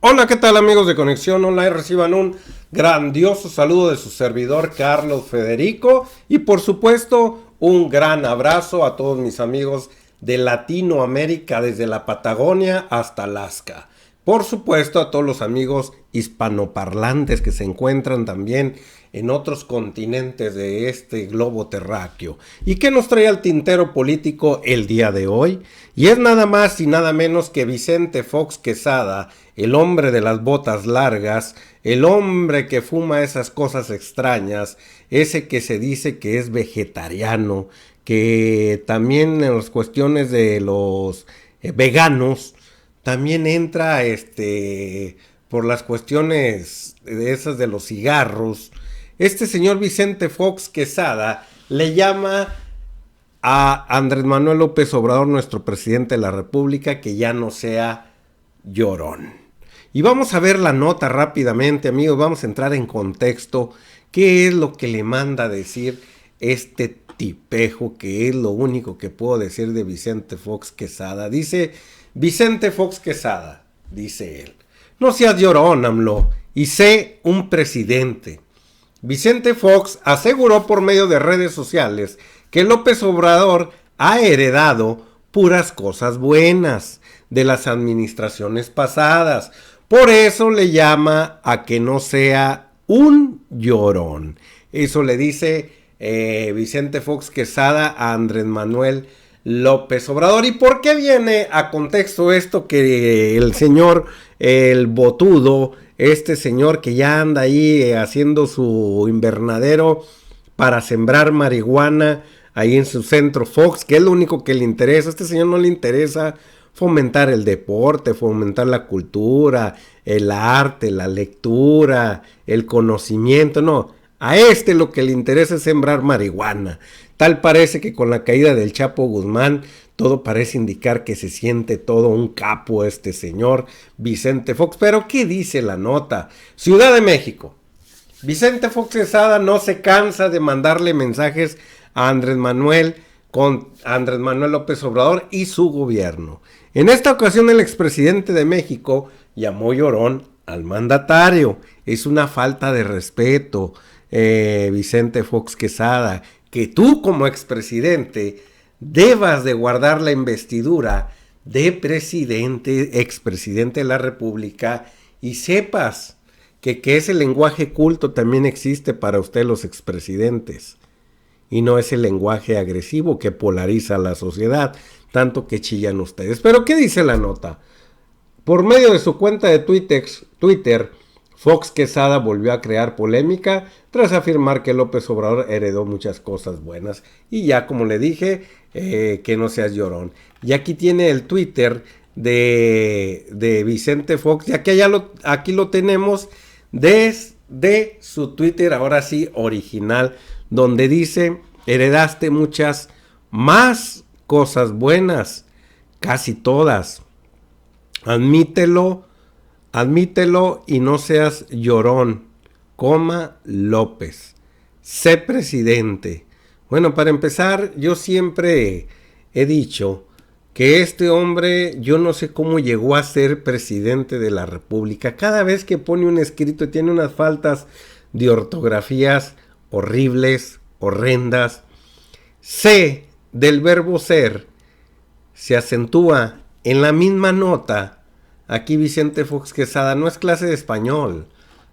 Hola, ¿qué tal amigos de Conexión Online? Reciban un grandioso saludo de su servidor Carlos Federico y por supuesto un gran abrazo a todos mis amigos de Latinoamérica desde la Patagonia hasta Alaska. Por supuesto a todos los amigos hispanoparlantes que se encuentran también en otros continentes de este globo terráqueo. ¿Y qué nos trae al tintero político el día de hoy? Y es nada más y nada menos que Vicente Fox Quesada, el hombre de las botas largas, el hombre que fuma esas cosas extrañas, ese que se dice que es vegetariano, que también en las cuestiones de los veganos, también entra por las cuestiones de esas de los cigarros. Este señor Vicente Fox Quesada le llama a Andrés Manuel López Obrador, nuestro presidente de la República, que ya no sea llorón. Y vamos a ver la nota rápidamente, amigos, vamos a entrar en contexto. ¿Qué es lo que le manda a decir este tipejo, que es lo único que puedo decir de Vicente Fox Quesada? Dice Vicente Fox Quesada, dice él: no seas llorón, AMLO, y sé un presidente. Vicente Fox aseguró por medio de redes sociales que López Obrador ha heredado puras cosas buenas de las administraciones pasadas. Por eso le llama a que no sea un llorón. Eso le dice Vicente Fox Quesada a Andrés Manuel López Obrador. ¿Y por qué viene a contexto esto? Que el señor, el botudo, este señor que ya anda ahí haciendo su invernadero para sembrar marihuana ahí en su centro Fox, que es lo único que le interesa. A este señor no le interesa fomentar el deporte, fomentar la cultura, el arte, la lectura, el conocimiento, no. A este lo que le interesa es sembrar marihuana. Tal parece que con la caída del Chapo Guzmán, todo parece indicar que se siente todo un capo este señor Vicente Fox. Pero ¿qué dice la nota? Ciudad de México. Vicente Fox Quesada no se cansa de mandarle mensajes a Andrés Manuel López Obrador y su gobierno. En esta ocasión el expresidente de México llamó llorón al mandatario. Es una falta de respeto, Vicente Fox Quesada, que tú como expresidente debas de guardar la investidura de expresidente de la República, y sepas que ese lenguaje culto también existe para usted, los expresidentes, y no ese lenguaje agresivo que polariza a la sociedad, tanto que chillan ustedes. Pero ¿qué dice la nota? Por medio de su cuenta de Twitter, Fox Quesada volvió a crear polémica tras afirmar que López Obrador heredó muchas cosas buenas. Y ya, como le dije, que no seas llorón. Y aquí tiene el Twitter de Vicente Fox, y aquí lo tenemos desde su Twitter, ahora sí, original, donde dice: heredaste muchas más cosas buenas, casi todas. Admítelo y no seas llorón, López. Sé presidente. Bueno, para empezar, yo siempre he dicho que este hombre, yo no sé cómo llegó a ser presidente de la República. Cada vez que pone un escrito tiene unas faltas de ortografías horribles, horrendas. Sé del verbo ser se acentúa en la misma nota. Aquí Vicente Fox Quesada, no es clase de español,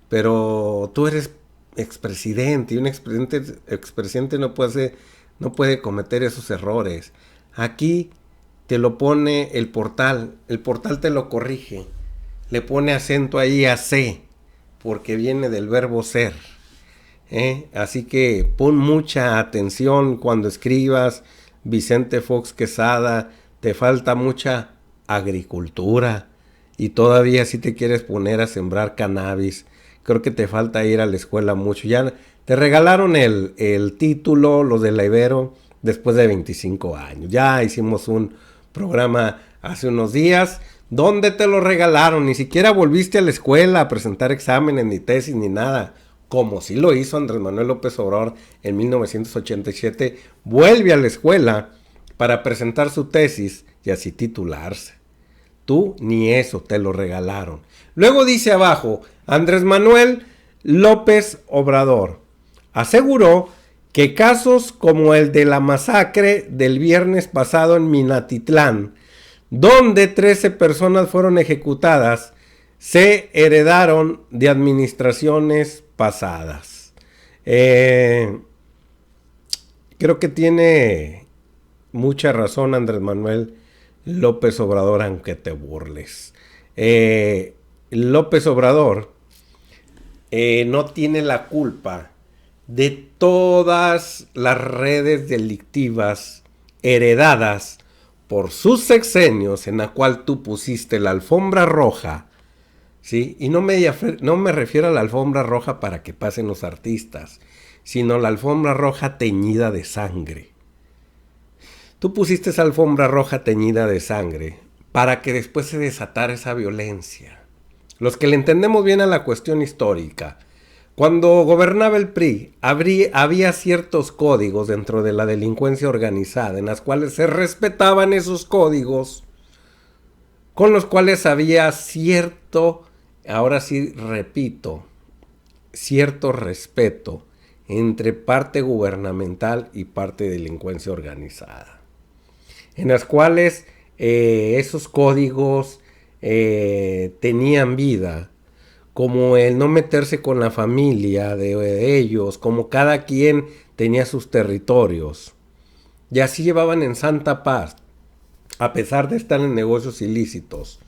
pero tú eres expresidente, y un expresidente no puede cometer esos errores. Aquí te lo pone el portal te lo corrige, le pone acento ahí a C, porque viene del verbo ser. Así que pon mucha atención cuando escribas, Vicente Fox Quesada. Te falta mucha agricultura, y todavía si te quieres poner a sembrar cannabis, creo que te falta ir a la escuela mucho. Ya te regalaron el título, los de la Ibero, después de 25 años. Ya hicimos un programa hace unos días donde te lo regalaron. Ni siquiera volviste a la escuela a presentar exámenes, ni tesis, ni nada, como sí lo hizo Andrés Manuel López Obrador en 1987. Vuelve a la escuela para presentar su tesis y así titularse. Tú ni eso, te lo regalaron. Luego dice abajo, Andrés Manuel López Obrador aseguró que casos como el de la masacre del viernes pasado en Minatitlán, donde 13 personas fueron ejecutadas, se heredaron de administraciones pasadas. Creo que tiene mucha razón Andrés Manuel López Obrador, aunque te burles. López Obrador no tiene la culpa de todas las redes delictivas heredadas por sus sexenios, en la cual tú pusiste la alfombra roja, ¿sí? Y no me refiero a la alfombra roja para que pasen los artistas, sino la alfombra roja teñida de sangre. Tú pusiste esa alfombra roja teñida de sangre para que después se desatara esa violencia. Los que le entendemos bien a la cuestión histórica, cuando gobernaba el PRI, había ciertos códigos dentro de la delincuencia organizada, en las cuales se respetaban esos códigos, con los cuales había cierto, ahora sí repito, cierto respeto entre parte gubernamental y parte de delincuencia organizada, en las cuales esos códigos tenían vida, como el no meterse con la familia de ellos, como cada quien tenía sus territorios. Y así llevaban en santa paz, a pesar de estar en negocios ilícitos,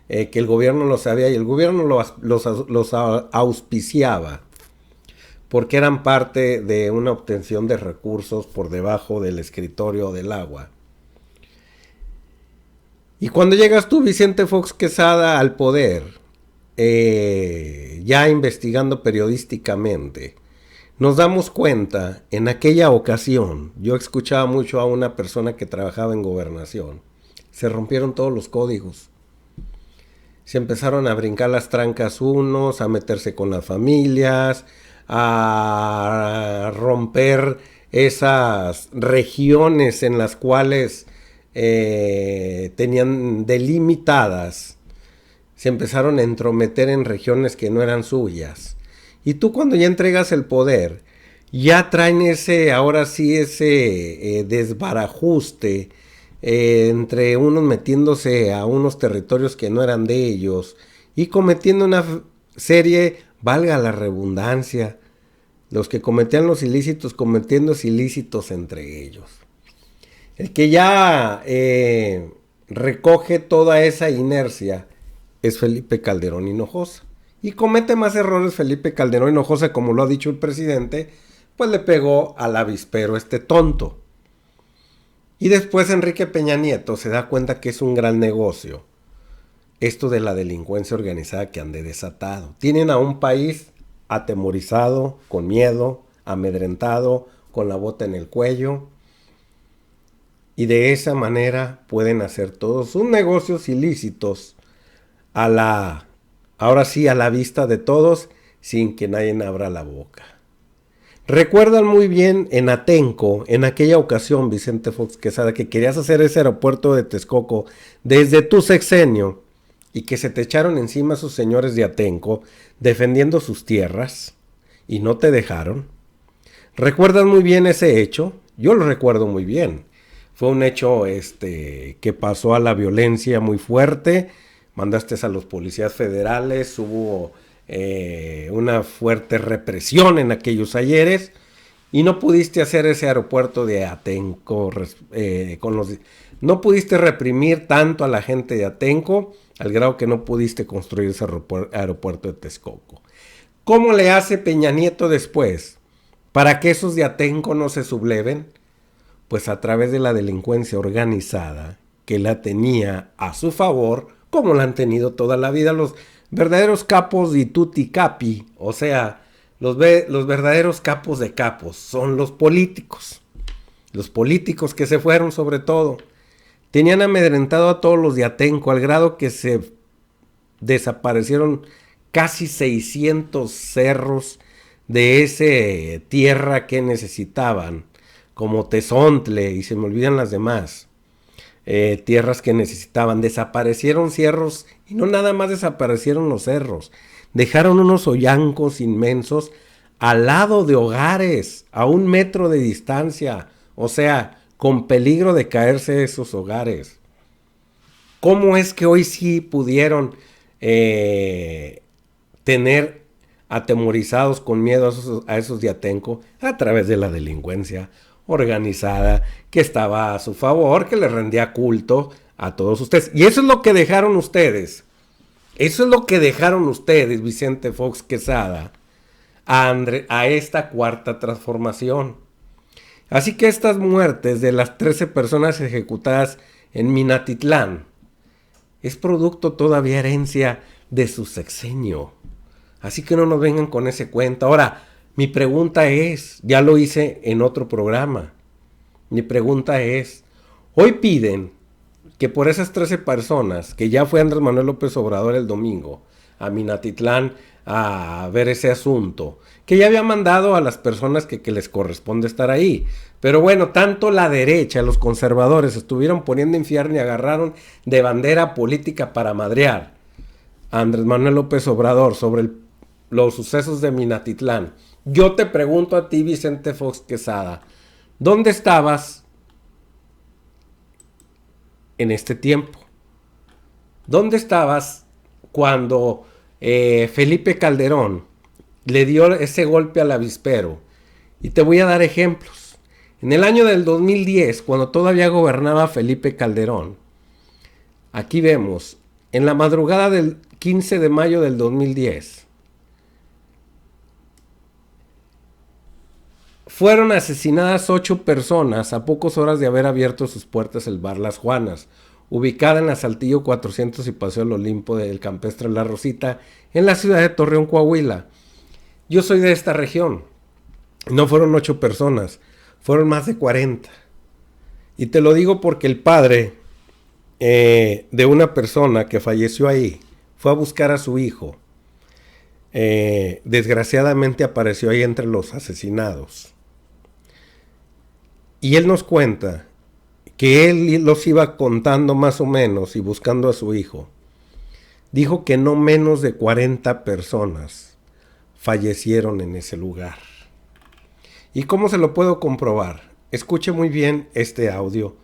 que el gobierno lo sabía y el gobierno los auspiciaba, porque eran parte de una obtención de recursos por debajo del escritorio del agua. Y cuando llegas tú, Vicente Fox Quesada, al poder, ya investigando periodísticamente, nos damos cuenta, en aquella ocasión, yo escuchaba mucho a una persona que trabajaba en gobernación, se rompieron todos los códigos. Se empezaron a brincar las trancas unos, a meterse con las familias, a romper esas regiones en las cuales tenían delimitadas. Se empezaron a entrometer en regiones que no eran suyas. Y tú, cuando ya entregas el poder, ya traen ahora sí ese desbarajuste entre unos metiéndose a unos territorios que no eran de ellos y cometiendo una serie, valga la redundancia, los que cometían los ilícitos cometiendo ilícitos entre ellos. El que ya recoge toda esa inercia es Felipe Calderón Hinojosa. Y comete más errores Felipe Calderón Hinojosa, como lo ha dicho el presidente, pues le pegó al avispero tonto. Y después Enrique Peña Nieto se da cuenta que es un gran negocio esto de la delincuencia organizada que han desatado. Tienen a un país atemorizado, con miedo, amedrentado, con la bota en el cuello. Y de esa manera pueden hacer todos sus negocios ilícitos ahora sí a la vista de todos, sin que nadie abra la boca. Recuerdan muy bien en Atenco, en aquella ocasión, Vicente Fox Quesada, que querías hacer ese aeropuerto de Texcoco desde tu sexenio y que se te echaron encima sus señores de Atenco defendiendo sus tierras y no te dejaron. ¿Recuerdan muy bien ese hecho? Yo lo recuerdo muy bien. Fue un hecho que pasó a la violencia muy fuerte. Mandaste a los policías federales, hubo una fuerte represión en aquellos ayeres y no pudiste hacer ese aeropuerto de Atenco, no pudiste reprimir tanto a la gente de Atenco al grado que no pudiste construir ese aeropuerto de Texcoco. ¿Cómo le hace Peña Nieto después para que esos de Atenco no se subleven? Pues a través de la delincuencia organizada que la tenía a su favor, como la han tenido toda la vida los verdaderos capos di tutti capi, o sea, los verdaderos capos de capos, son los políticos que se fueron sobre todo. Tenían amedrentado a todos los de Atenco, al grado que se desaparecieron casi 600 cerros de esa tierra que necesitaban, como Tezontle, y se me olvidan las demás. tierras que necesitaban. Desaparecieron cerros y no nada más desaparecieron los cerros. Dejaron unos hoyancos inmensos al lado de hogares, a 1 metro de distancia. O sea, con peligro de caerse esos hogares. ¿Cómo es que hoy sí pudieron tener atemorizados con miedo a esos de Atenco? A través de la delincuencia organizada que estaba a su favor, que le rendía culto a todos ustedes. Y eso es lo que dejaron ustedes. Eso es lo que dejaron ustedes, Vicente Fox Quesada, a esta cuarta transformación. Así que estas muertes de las 13 personas ejecutadas en Minatitlán es producto todavía herencia de su sexenio. Así que no nos vengan con ese cuento. Ahora, mi pregunta es, ya lo hice en otro programa, mi pregunta es, hoy piden que por esas 13 personas, que ya fue Andrés Manuel López Obrador el domingo a Minatitlán a ver ese asunto, que ya había mandado a las personas que les corresponde estar ahí. Pero bueno, tanto la derecha, los conservadores, estuvieron poniendo infierno y agarraron de bandera política para madrear a Andrés Manuel López Obrador sobre los sucesos de Minatitlán. Yo te pregunto a ti, Vicente Fox Quesada, ¿dónde estabas en este tiempo? ¿Dónde estabas cuando Felipe Calderón le dio ese golpe al avispero? Y te voy a dar ejemplos. En el año del 2010, cuando todavía gobernaba Felipe Calderón, aquí vemos, en la madrugada del 15 de mayo del 2010, fueron asesinadas 8 personas a pocas horas de haber abierto sus puertas el bar Las Juanas, ubicada en la Saltillo 400 y Paseo del Olimpo del Campestre La Rosita, en la ciudad de Torreón, Coahuila. Yo soy de esta región. No fueron 8 personas, fueron más de 40. Y te lo digo porque el padre de una persona que falleció ahí fue a buscar a su hijo. Desgraciadamente apareció ahí entre los asesinados. Y él nos cuenta que él los iba contando más o menos y buscando a su hijo. Dijo que no menos de 40 personas fallecieron en ese lugar. ¿Y cómo se lo puedo comprobar? Escuche muy bien este audio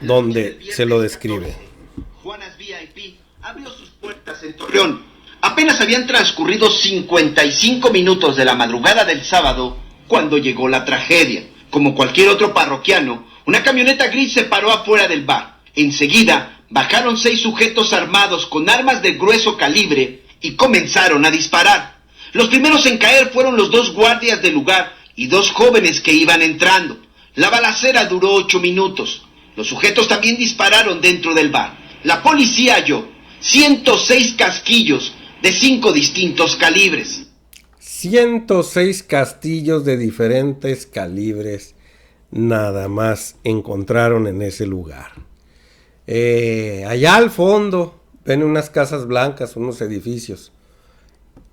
donde se lo describe. Juanas VIP abrió sus puertas en Torreón. Apenas habían transcurrido 55 minutos de la madrugada del sábado cuando llegó la tragedia. Como cualquier otro parroquiano, una camioneta gris se paró afuera del bar. Enseguida bajaron 6 sujetos armados con armas de grueso calibre y comenzaron a disparar. Los primeros en caer fueron los 2 guardias del lugar y 2 jóvenes que iban entrando. La balacera duró 8 minutos. Los sujetos también dispararon dentro del bar. La policía halló 106 casquillos de 5 distintos calibres. 106 castillos de diferentes calibres nada más encontraron en ese lugar. Allá al fondo ven unas casas blancas, unos edificios.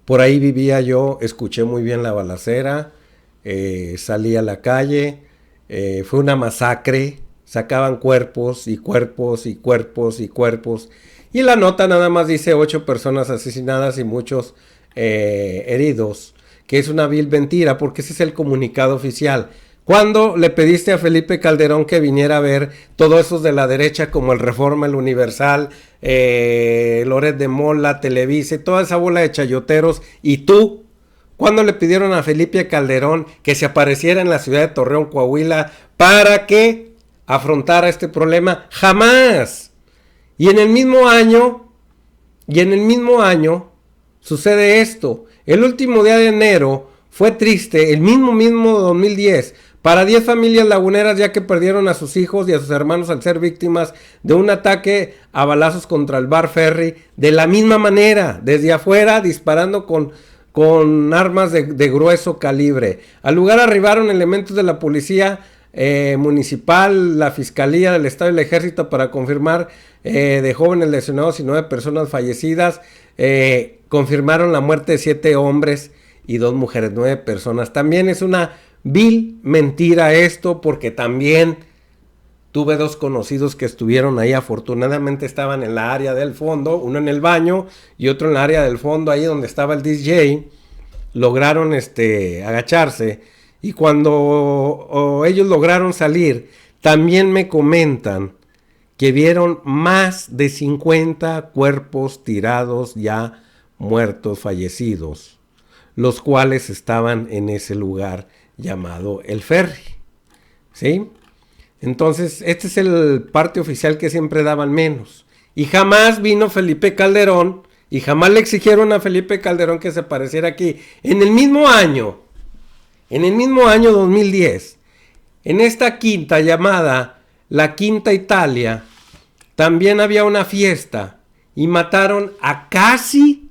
Por ahí vivía yo, escuché muy bien la balacera, salí a la calle, fue una masacre, sacaban cuerpos y cuerpos y cuerpos y cuerpos. Y la nota nada más dice 8 personas asesinadas y muchos heridos, que es una vil mentira porque ese es el comunicado oficial. ¿Cuándo le pediste a Felipe Calderón que viniera a ver todos esos de la derecha como el Reforma, el Universal, Loret de Mola, Televisa, toda esa bola de chayoteros? ¿Y tú? ¿Cuándo le pidieron a Felipe Calderón que se apareciera en la ciudad de Torreón, Coahuila, para que afrontara este problema? ¡Jamás! Y en el mismo año sucede esto. El último día de enero fue triste, el mismo 2010, para 10 familias laguneras, ya que perdieron a sus hijos y a sus hermanos al ser víctimas de un ataque a balazos contra el bar Ferry, de la misma manera, desde afuera, disparando con armas de grueso calibre. Al lugar arribaron elementos de la policía municipal, la Fiscalía del Estado y el Ejército para confirmar de jóvenes lesionados y 9 personas fallecidas. Confirmaron la muerte de 7 hombres y 2 mujeres, 9 personas. También es una vil mentira esto, porque también Tuve 2 conocidos que estuvieron ahí, afortunadamente estaban en la área del fondo, uno en el baño y otro en la área del fondo, ahí donde estaba el DJ. Lograron agacharse, y cuando ellos lograron salir, también me comentan que vieron más de 50 cuerpos tirados ya muertos, fallecidos, los cuales estaban en ese lugar llamado el Ferry, ¿sí? Entonces, este es el parte oficial que siempre daban menos. Y jamás vino Felipe Calderón, y jamás le exigieron a Felipe Calderón que se apareciera aquí. En el mismo año 2010, en esta quinta llamada la Quinta Italia, también había una fiesta y mataron a casi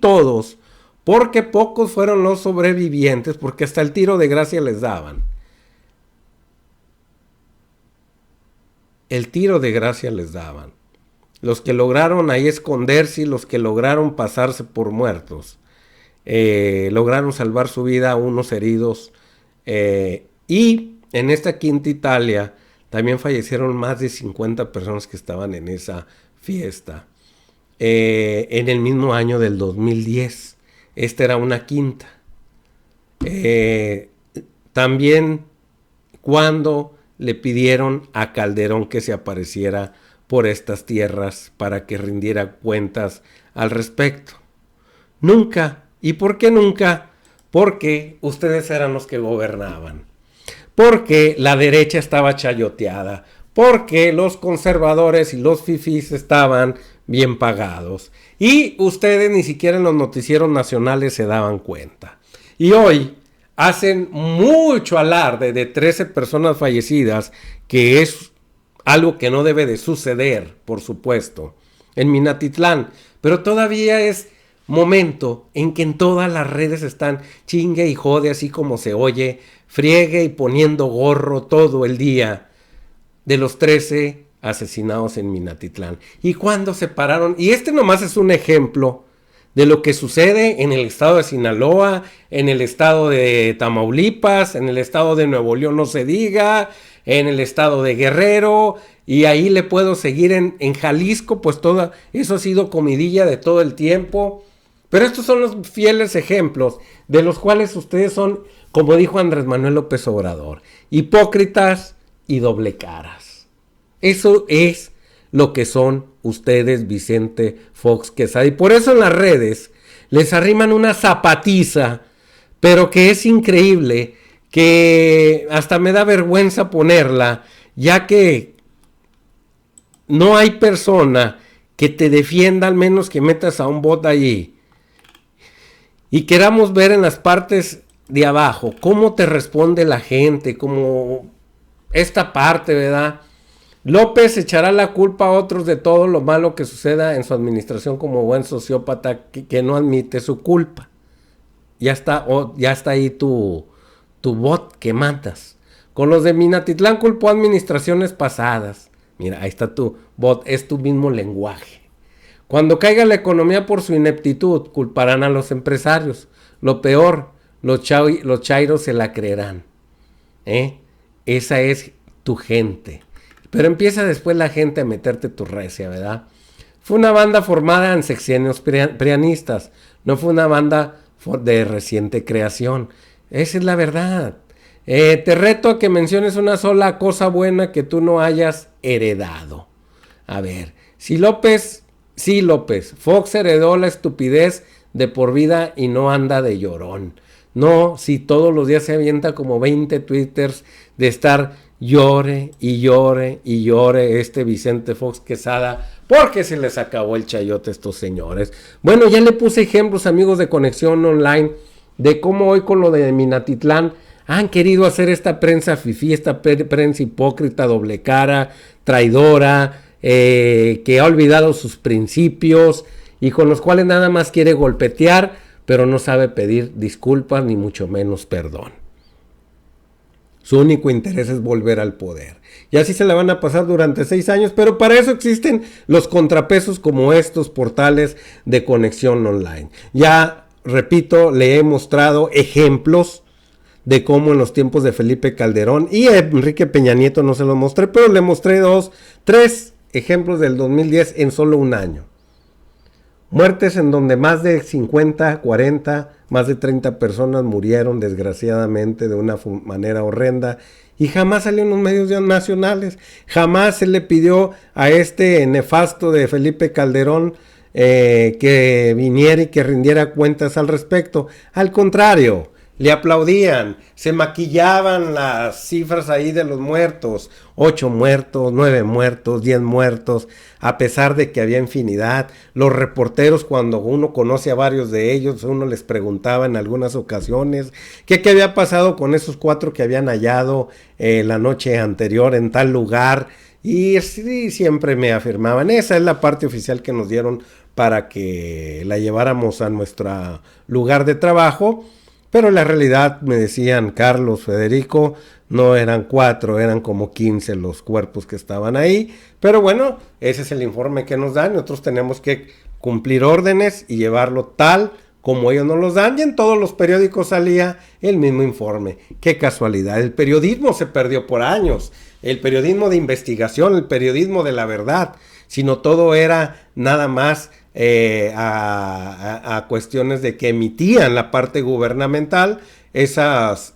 todos, porque pocos fueron los sobrevivientes, porque hasta el tiro de gracia les daban. El tiro de gracia les daban. Los que lograron ahí esconderse y los que lograron pasarse por muertos, lograron salvar su vida, unos heridos. Y en esta Quinta Italia también fallecieron más de 50 personas que estaban en esa fiesta. En el mismo año del 2010. Esta era una quinta. También cuando le pidieron a Calderón que se apareciera por estas tierras para que rindiera cuentas al respecto. Nunca. ¿Y por qué nunca? Porque ustedes eran los que gobernaban. Porque la derecha estaba chayoteada. Porque los conservadores y los fifís estaban bien pagados. Y ustedes ni siquiera en los noticieros nacionales se daban cuenta. Y hoy hacen mucho alarde de 13 personas fallecidas, que es algo que no debe de suceder, por supuesto, en Minatitlán. Pero todavía es momento en que en todas las redes están chingue y jode, así como se oye, friegue y poniendo gorro todo el día de los 13 asesinados en Minatitlán. Y cuando se pararon, y este nomás es un ejemplo de lo que sucede en el estado de Sinaloa, en el estado de Tamaulipas, en el estado de Nuevo León, no se diga, en el estado de Guerrero, y ahí le puedo seguir en Jalisco, pues todo eso ha sido comidilla de todo el tiempo. Pero estos son los fieles ejemplos de los cuales ustedes son, como dijo Andrés Manuel López Obrador, hipócritas y doble caras. Eso es lo que son ustedes, Vicente Fox Quesada. Y por eso en las redes les arriman una zapatiza, pero que es increíble, que hasta me da vergüenza ponerla, ya que no hay persona que te defienda, al menos que metas a un bot allí. Y queramos ver en las partes de abajo cómo te responde la gente, como esta parte, ¿verdad? López echará la culpa a otros de todo lo malo que suceda en su administración como buen sociópata que no admite su culpa. Ya está ahí tu bot que matas. Con los de Minatitlán culpó a administraciones pasadas. Mira, ahí está tu bot, es tu mismo lenguaje. Cuando caiga la economía por su ineptitud, culparán a los empresarios. Lo peor, los chairos se la creerán. Esa es tu gente. Pero empieza después la gente a meterte tu recia, ¿verdad? Fue una banda formada en sexenios prianistas. No fue una banda de reciente creación. Esa es la verdad. Te reto a que menciones una sola cosa buena que tú no hayas heredado. A ver, sí, López, Fox heredó la estupidez de por vida y no anda de llorón. No, si todos los días se avienta como 20 twitters de estar llore y llore y llore este Vicente Fox Quesada, porque se les acabó el chayote a estos señores. Bueno, ya le puse ejemplos, amigos de Conexión Online, de cómo hoy con lo de Minatitlán han querido hacer esta prensa fifí, esta prensa hipócrita, doble cara, traidora, que ha olvidado sus principios y con los cuales nada más quiere golpetear, pero no sabe pedir disculpas ni mucho menos perdón. Su único interés es volver al poder. Y así se la van a pasar durante 6 años, pero para eso existen los contrapesos como estos portales de Conexión Online. Ya, repito, le he mostrado ejemplos de cómo en los tiempos de Felipe Calderón y Enrique Peña Nieto no se los mostré, pero le mostré 3 ejemplos del 2010 en solo un año. Muertes en donde más de 50, 40, más de 30 personas murieron desgraciadamente de una manera horrenda y jamás salió en los medios nacionales. Jamás se le pidió a este nefasto de Felipe Calderón que viniera y que rindiera cuentas al respecto. Al contrario, le aplaudían, se maquillaban las cifras ahí de los muertos, 8 muertos, 9 muertos, 10 muertos, a pesar de que había infinidad. Los reporteros, cuando uno conoce a varios de ellos, uno les preguntaba en algunas ocasiones qué había pasado con esos 4 que habían hallado la noche anterior en tal lugar, y sí, siempre me afirmaban, esa es la parte oficial que nos dieron para que la lleváramos a nuestro lugar de trabajo. Pero en la realidad, me decían, Carlos, Federico, no eran 4, eran como 15 los cuerpos que estaban ahí. Pero bueno, ese es el informe que nos dan. Nosotros tenemos que cumplir órdenes y llevarlo tal como ellos nos los dan. Y en todos los periódicos salía el mismo informe. Qué casualidad. El periodismo se perdió por años. El periodismo de investigación, el periodismo de la verdad. Sino todo era nada más a cuestiones de que emitían la parte gubernamental esos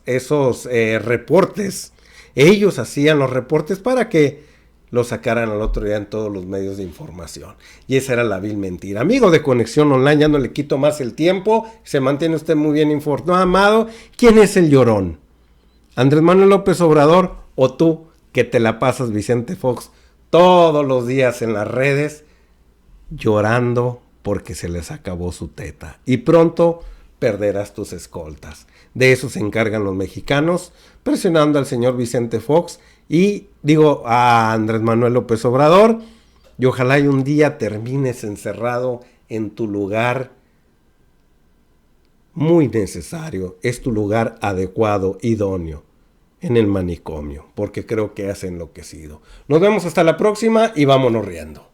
reportes. Ellos hacían los reportes para que los sacaran al otro día en todos los medios de información. Y esa era la vil mentira. Amigo de Conexión Online, ya no le quito más el tiempo. Se mantiene usted muy bien informado. ¿Quién es el llorón? ¿Andrés Manuel López Obrador o tú, que te la pasas, Vicente Fox, todos los días en las redes llorando porque se les acabó su teta? Y pronto perderás tus escoltas. De eso se encargan los mexicanos, presionando al señor Vicente Fox y digo a Andrés Manuel López Obrador, y ojalá y un día termines encerrado en tu lugar muy necesario, es tu lugar adecuado, idóneo, en el manicomio, porque creo que has enloquecido. Nos vemos hasta la próxima y vámonos riendo.